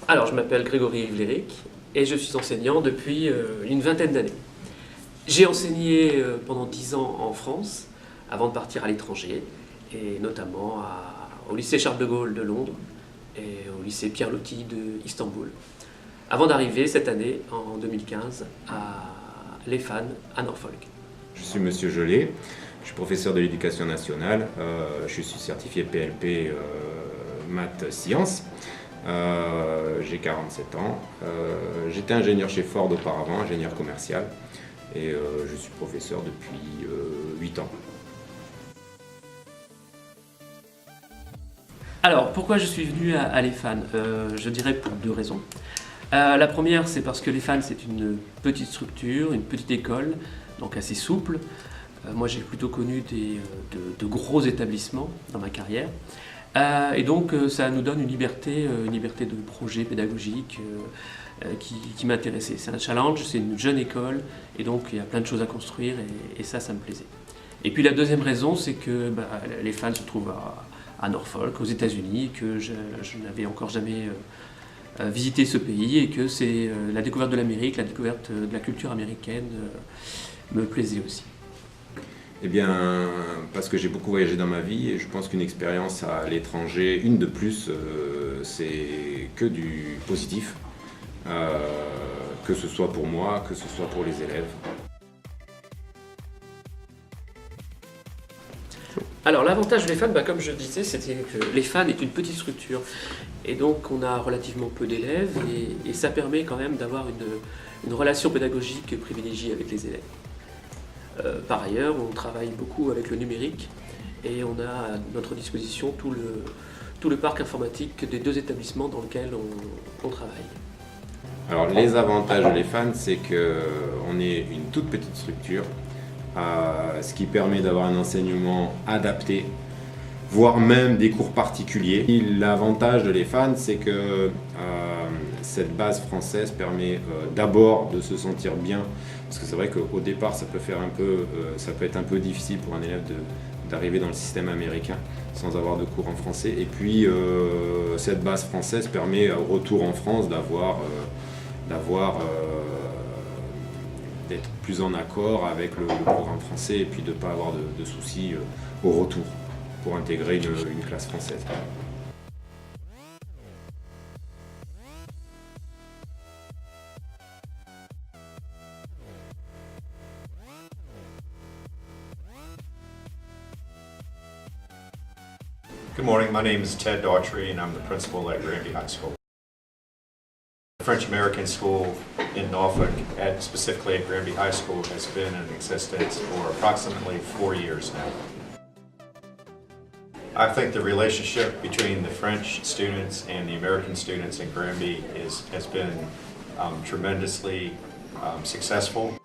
Alors, je m'appelle Grégory Vlerick et je suis enseignant depuis une vingtaine d'années. J'ai enseigné pendant 10 ans en France avant de partir à l'étranger, et notamment au lycée Charles de Gaulle de Londres et au lycée Pierre Loti de Istanbul, avant d'arriver cette année, en 2015, à l'EFAN à Norfolk. Je suis Monsieur Gelé, je suis professeur de l'éducation nationale, je suis certifié PLP maths sciences, j'ai 47 ans, j'étais ingénieur chez Ford auparavant, ingénieur commercial, et je suis professeur depuis 8 ans. Alors, pourquoi je suis venu à l'EFAN? Je dirais pour 2 raisons. La première, c'est parce que l'EFAN, c'est une petite structure, une petite école, donc assez souple. Moi, j'ai plutôt connu de gros établissements dans ma carrière. Et donc, ça nous donne une liberté de projet pédagogique qui m'intéressait. C'est un challenge, c'est une jeune école, et donc il y a plein de choses à construire, et ça me plaisait. Et puis la deuxième raison, c'est que l'EFAN se trouve à Norfolk, aux États-Unis, que je n'avais encore jamais visité ce pays, et que c'est la découverte de l'Amérique, la découverte de la culture américaine me plaisait aussi. Eh bien, parce que j'ai beaucoup voyagé dans ma vie, et je pense qu'une expérience à l'étranger, une de plus, c'est que du positif, que ce soit pour moi, que ce soit pour les élèves. Alors l'avantage de l'EFAN, comme je disais, c'était que l'EFAN est une petite structure, et donc on a relativement peu d'élèves, et ça permet quand même d'avoir une relation pédagogique privilégiée avec les élèves. Par ailleurs, on travaille beaucoup avec le numérique, et on a à notre disposition tout le parc informatique des 2 établissements dans lesquels on travaille. Alors les avantages de l'EFAN, c'est qu'on est une toute petite structure, ce qui permet d'avoir un enseignement adapté, voire même des cours particuliers. L'avantage de l'EFAN, c'est que cette base française permet d'abord de se sentir bien, parce que c'est vrai qu'au départ ça peut être un peu difficile pour un élève d'arriver dans le système américain sans avoir de cours en français. Et puis cette base française permet au retour en France d'être plus en accord avec le programme français, et puis de ne pas avoir de soucis au retour pour intégrer une classe française. Good morning, my name is Ted Daughtry and I'm the principal at Granby High School. The French American School in Norfolk, specifically at Granby High School, has been in existence for approximately 4 years now. I think the relationship between the French students and the American students in Granby has been tremendously successful.